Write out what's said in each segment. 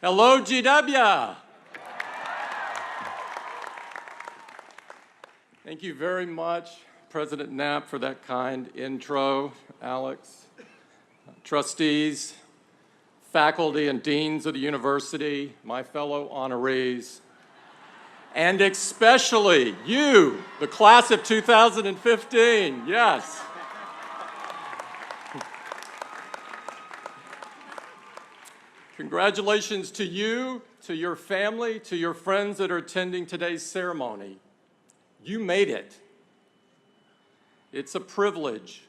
Hello, GW. Thank you very much, President Knapp, for that kind intro, Alex. Trustees, faculty and deans of the university, my fellow honorees, and especially you, the class of 2015, yes. Congratulations to you, to your family, to your friends that are attending today's ceremony. You made it. It's a privilege,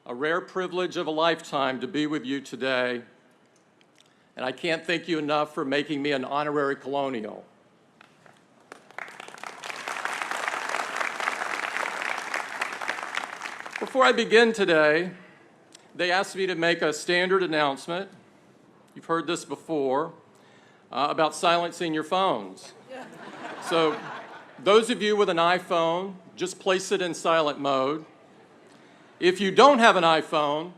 a rare privilege of a lifetime to be with you today. And I can't thank you enough for making me an honorary colonial. Before I begin today, they asked me to make a standard announcement. You've heard this before, about silencing your phones. So those of you with an iPhone, just place it in silent mode. If you don't have an iPhone,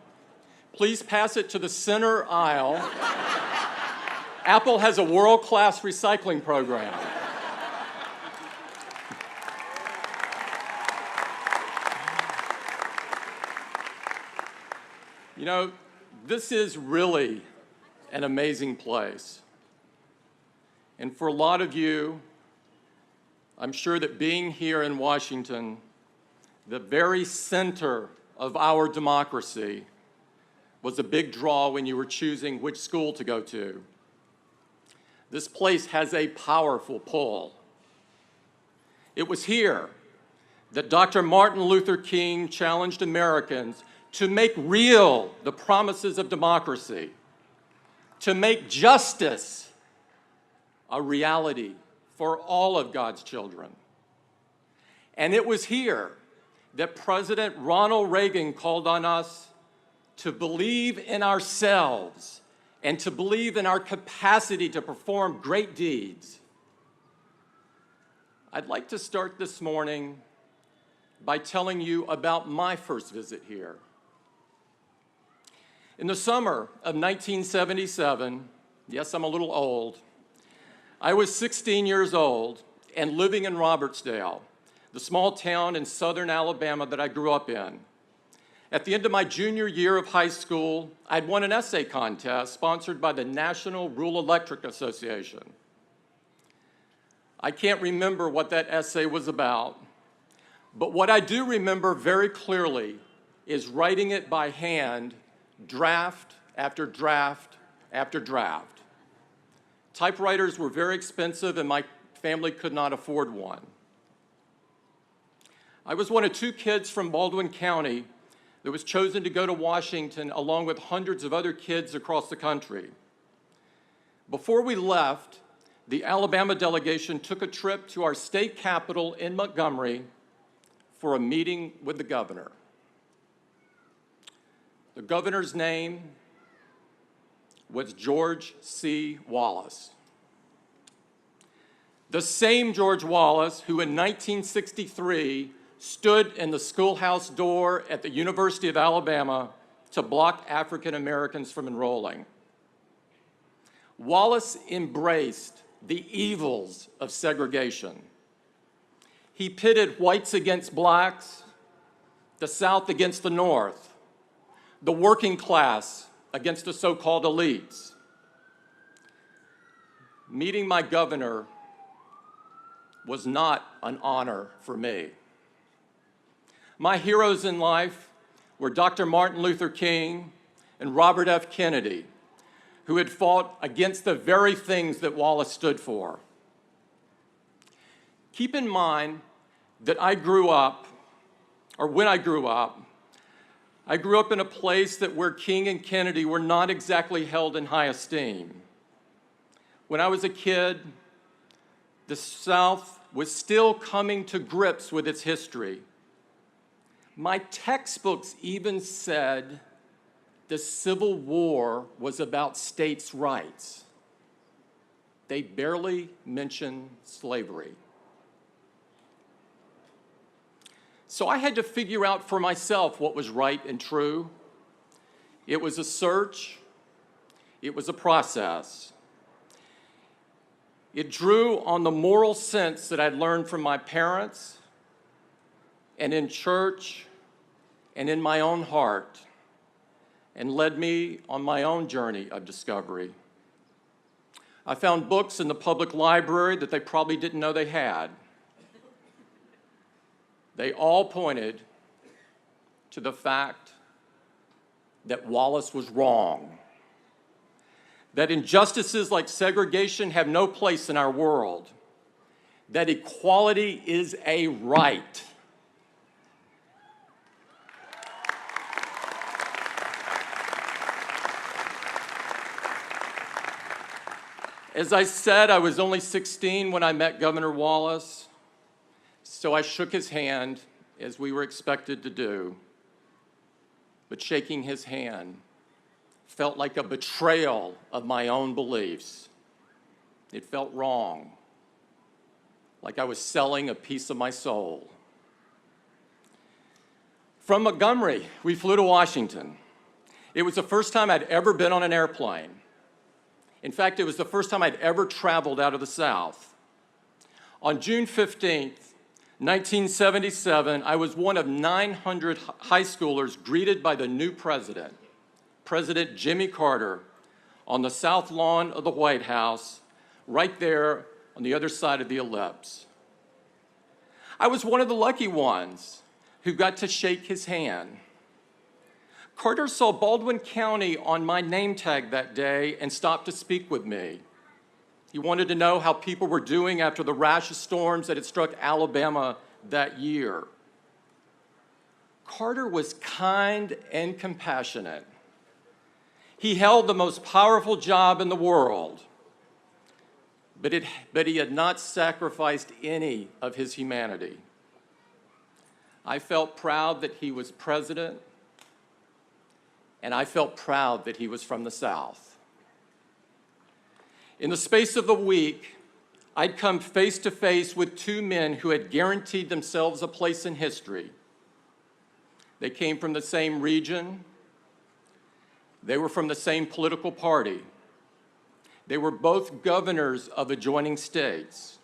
please pass it to the center aisle. Apple has a world-class recycling program. You know, this is really an amazing place. And for a lot of you, I'm sure that being here in Washington, the very center of our democracy, was a big draw when you were choosing which school to go to. This place has a powerful pull. It was here that Dr. Martin Luther King challenged Americans to make real the promises of democracy, to make justice a reality for all of God's children. And it was here that President Ronald Reagan called on us to believe in ourselves and to believe in our capacity to perform great deeds. I'd like to start this morning by telling you about my first visit here. In the summer of 1977, yes, I'm a little old, I was 16 years old and living in Robertsdale, the small town in southern Alabama that I grew up in. At the end of my junior year of high school, I'd won an essay contest sponsored by the National Rural Electric Association. I can't remember what that essay was about, but what I do remember very clearly is writing it by hand, draft after draft after draft. Typewriters were very expensive and my family could not afford one. I was one of two kids from Baldwin County that was chosen to go to Washington along with hundreds of other kids across the country. Before we left, the Alabama delegation took a trip to our state capital in Montgomery for a meeting with the governor. The governor's name was George C. Wallace. The same George Wallace who in 1963 stood in the schoolhouse door at the University of Alabama to block African Americans from enrolling. Wallace embraced the evils of segregation. He pitted whites against blacks, the South against the North, the working class against the so-called elites. Meeting my governor was not an honor for me. My heroes in life were Dr. Martin Luther King and Robert F. Kennedy, who had fought against the very things that Wallace stood for. Keep in mind that when I grew up, I grew up in a place where King and Kennedy were not exactly held in high esteem. When I was a kid, the South was still coming to grips with its history. My textbooks even said the Civil War was about states' rights. They barely mentioned slavery. So I had to figure out for myself what was right and true. It was a search. It was a process. It drew on the moral sense that I'd learned from my parents and in church and in my own heart, and led me on my own journey of discovery. I found books in the public library that they probably didn't know they had. They all pointed to the fact that Wallace was wrong, that injustices like segregation have no place in our world, that equality is a right. As I said, I was only 16 when I met Governor Wallace, so I shook his hand as we were expected to do. But shaking his hand felt like a betrayal of my own beliefs. It felt wrong, like I was selling a piece of my soul. From Montgomery, we flew to Washington. It was the first time I'd ever been on an airplane. In fact, it was the first time I'd ever traveled out of the South. On June 15th, 1977, I was one of 900 high schoolers greeted by the new president, President Jimmy Carter, on the south lawn of the White House, right there on the other side of the ellipse. I was one of the lucky ones who got to shake his hand. Carter saw Baldwin County on my name tag that day and stopped to speak with me. He wanted to know how people were doing after the rash of storms that had struck Alabama that year. Carter was kind and compassionate. He held the most powerful job in the world, but he had not sacrificed any of his humanity. I felt proud that he was president, and I felt proud that he was from the South. In the space of a week, I'd come face to face with two men who had guaranteed themselves a place in history. They came from the same region. They were from the same political party. They were both governors of adjoining states,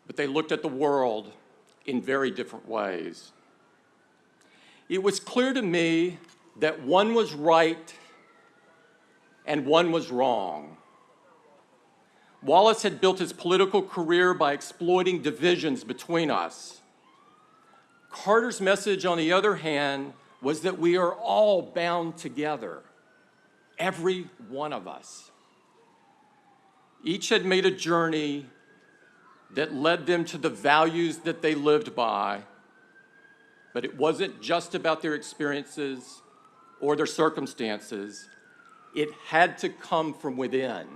but they looked at the world in very different ways. It was clear to me that one was right and one was wrong. Wallace had built his political career by exploiting divisions between us. Carter's message, on the other hand, was that we are all bound together, every one of us. Each had made a journey that led them to the values that they lived by, but it wasn't just about their experiences or their circumstances. It had to come from within.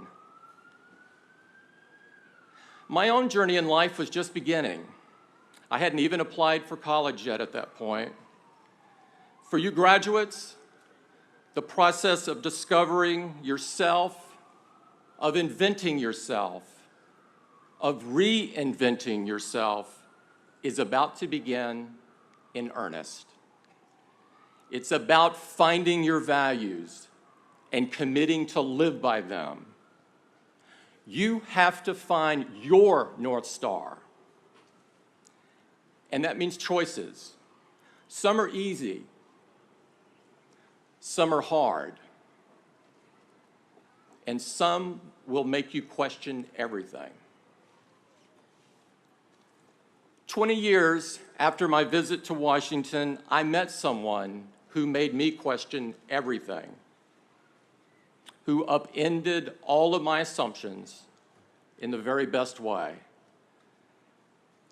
My own journey in life was just beginning. I hadn't even applied for college yet at that point. For you graduates, the process of discovering yourself, of inventing yourself, of reinventing yourself is about to begin in earnest. It's about finding your values and committing to live by them. You have to find your North Star. And that means choices. Some are easy. Some are hard. And some will make you question everything. 20 years after my visit to Washington, I met someone who made me question everything, who upended all of my assumptions in the very best way.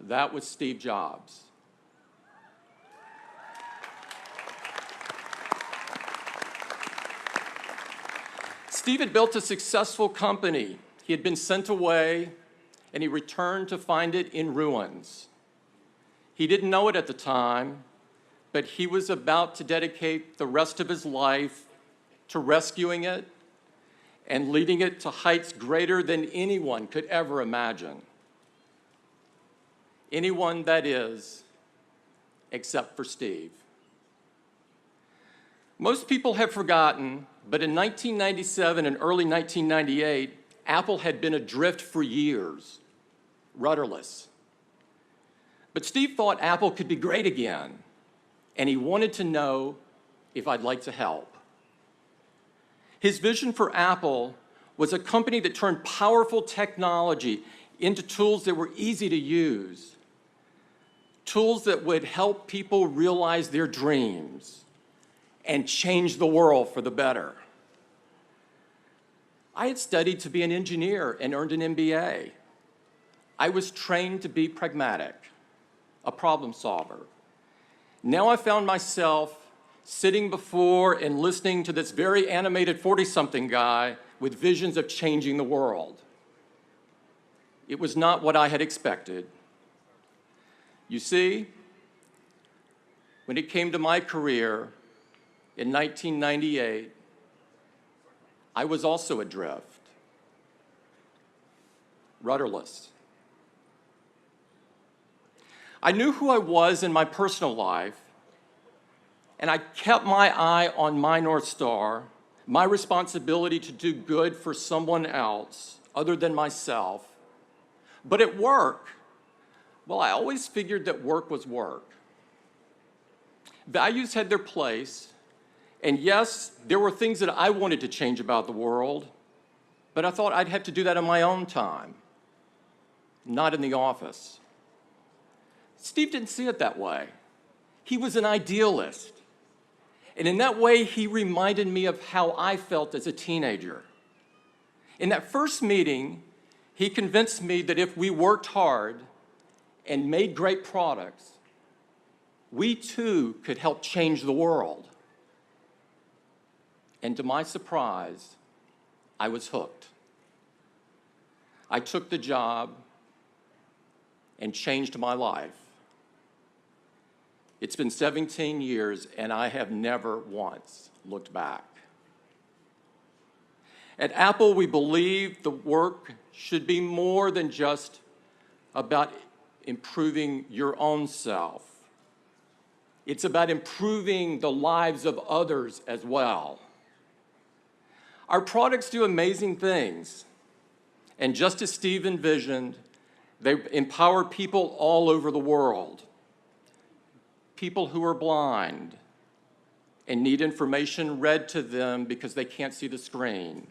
That was Steve Jobs. Steve had built a successful company. He had been sent away, and he returned to find it in ruins. He didn't know it at the time, but he was about to dedicate the rest of his life to rescuing it and leading it to heights greater than anyone could ever imagine. Anyone, that is, except for Steve. Most people have forgotten, but in 1997 and early 1998, Apple had been adrift for years, rudderless. But Steve thought Apple could be great again, and he wanted to know if I'd like to help. His vision for Apple was a company that turned powerful technology into tools that were easy to use, tools that would help people realize their dreams and change the world for the better. I had studied to be an engineer and earned an MBA. I was trained to be pragmatic, a problem solver. Now I found myself sitting before and listening to this very animated 40-something guy with visions of changing the world. It was not what I had expected. You see, when it came to my career in 1998, I was also adrift, rudderless. I knew who I was in my personal life, and I kept my eye on my North Star, my responsibility to do good for someone else other than myself. But at work, well, I always figured that work was work. Values had their place, and yes, there were things that I wanted to change about the world, but I thought I'd have to do that on my own time, not in the office. Steve didn't see it that way. He was an idealist. And in that way, he reminded me of how I felt as a teenager. In that first meeting, he convinced me that if we worked hard and made great products, we too could help change the world. And to my surprise, I was hooked. I took the job and changed my life. It's been 17 years, and I have never once looked back. At Apple, we believe the work should be more than just about improving your own self. It's about improving the lives of others as well. Our products do amazing things, and just as Steve envisioned, they empower people all over the world. People who are blind and need information read to them because they can't see the screen.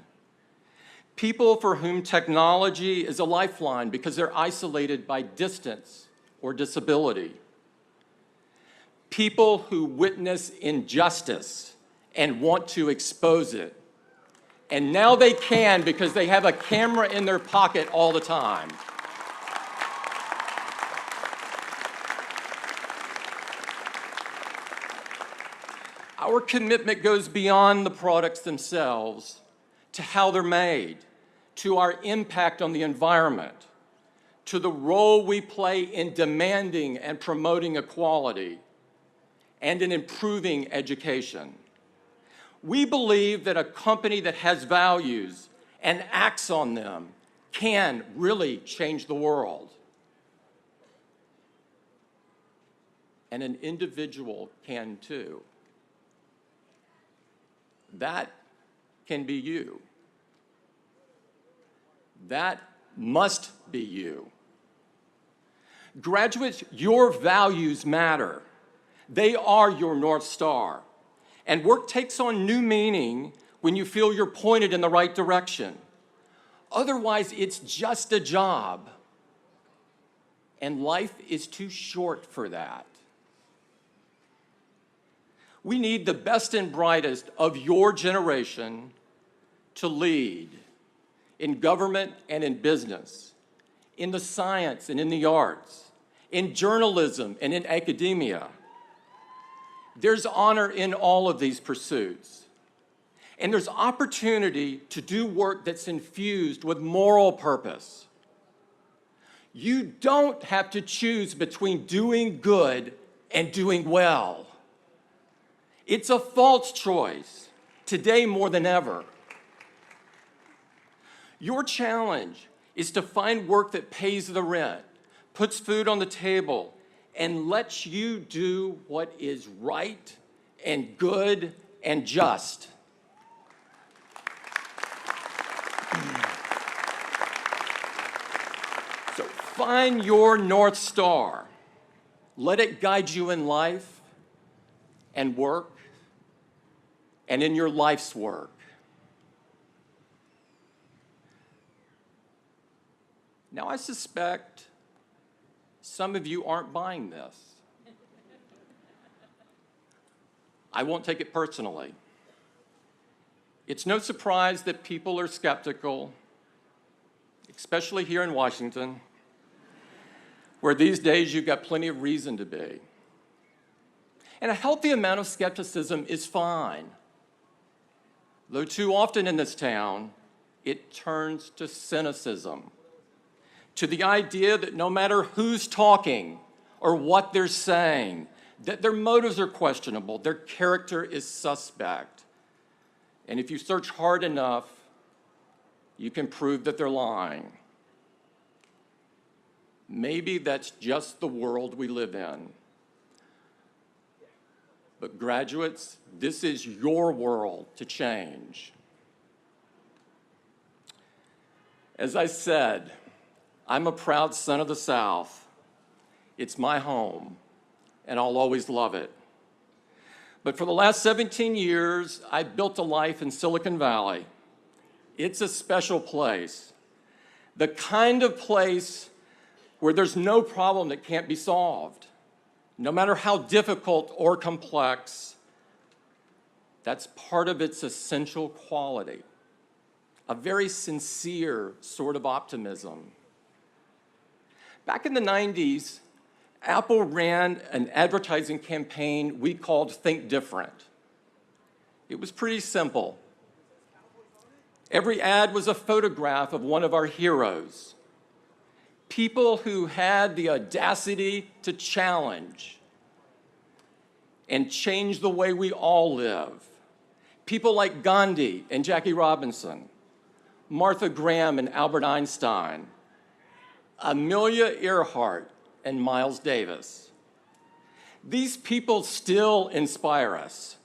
People for whom technology is a lifeline because they're isolated by distance or disability. People who witness injustice and want to expose it. And now they can because they have a camera in their pocket all the time. Our commitment goes beyond the products themselves to how they're made, to our impact on the environment, to the role we play in demanding and promoting equality, and in improving education. We believe that a company that has values and acts on them can really change the world. And an individual can too. That can be you. That must be you. Graduates, your values matter. They are your North Star. And work takes on new meaning when you feel you're pointed in the right direction. Otherwise, it's just a job. And life is too short for that. We need the best and brightest of your generation to lead in government and in business, in the science and in the arts, in journalism and in academia. There's honor in all of these pursuits. And there's opportunity to do work that's infused with moral purpose. You don't have to choose between doing good and doing well. It's a false choice, today more than ever. Your challenge is to find work that pays the rent, puts food on the table, and lets you do what is right and good and just. Find your North Star. Let it guide you in life and work and in your life's work. Now, I suspect some of you aren't buying this. I won't take it personally. It's no surprise that people are skeptical, especially here in Washington, where these days you've got plenty of reason to be. And a healthy amount of skepticism is fine, though too often in this town, it turns to cynicism, to the idea that no matter who's talking or what they're saying, that their motives are questionable, their character is suspect. And if you search hard enough, you can prove that they're lying. Maybe that's just the world we live in. But graduates, this is your world to change. As I said, I'm a proud son of the South. It's my home, and I'll always love it. But for the last 17 years, I've built a life in Silicon Valley. It's a special place, the kind of place where there's no problem that can't be solved. No matter how difficult or complex, that's part of its essential quality, a very sincere sort of optimism. Back in the 90s, Apple ran an advertising campaign we called Think Different. It was pretty simple. Every ad was a photograph of one of our heroes, people who had the audacity to challenge and change the way we all live. People like Gandhi and Jackie Robinson, Martha Graham and Albert Einstein, Amelia Earhart and Miles Davis. These people still inspire us.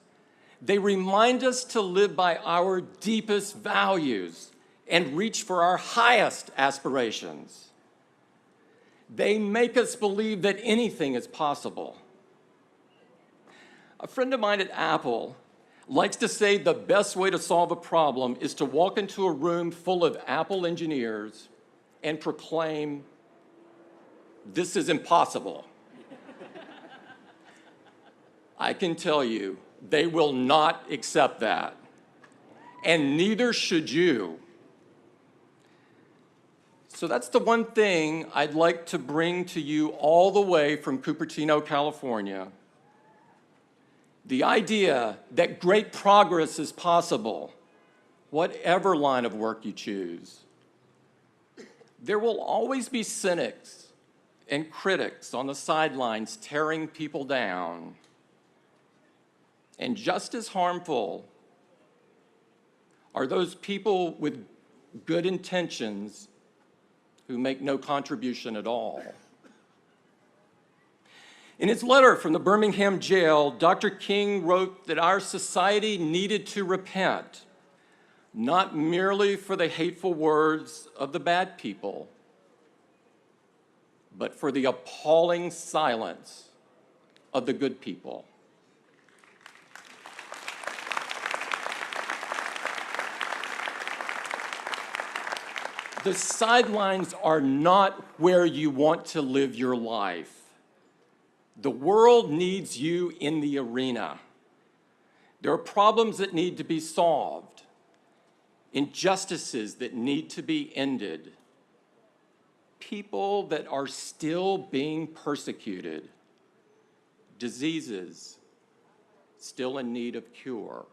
They remind us to live by our deepest values and reach for our highest aspirations. They make us believe that anything is possible. A friend of mine at Apple likes to say the best way to solve a problem is to walk into a room full of Apple engineers and proclaim, "This is impossible." I can tell you, they will not accept that, and neither should you. So that's the one thing I'd like to bring to you all the way from Cupertino, California. The idea that great progress is possible, whatever line of work you choose. There will always be cynics and critics on the sidelines tearing people down. And just as harmful are those people with good intentions who make no contribution at all. In his letter from the Birmingham jail, Dr. King wrote that our society needed to repent, not merely for the hateful words of the bad people, but for the appalling silence of the good people. The sidelines are not where you want to live your life. The world needs you in the arena. There are problems that need to be solved, injustices that need to be ended, people that are still being persecuted, diseases still in need of cure.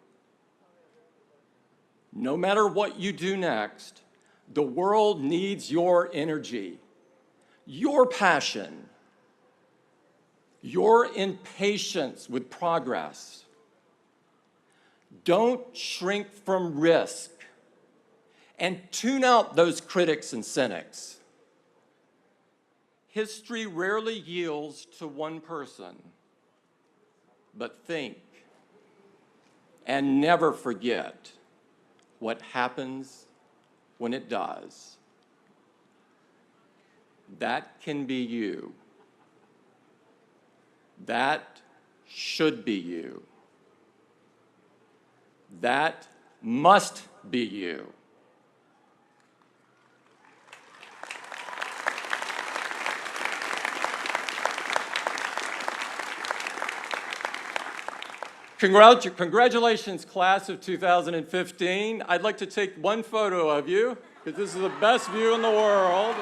No matter what you do next, the world needs your energy, your passion, your impatience with progress. Don't shrink from risk and tune out those critics and cynics. History rarely yields to one person, but think and never forget what happens when it does. That can be you. That should be you. That must be you. Congratulations, class of 2015. I'd like to take one photo of you, because this is the best view in the world.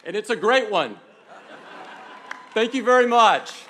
And it's a great one. Thank you very much.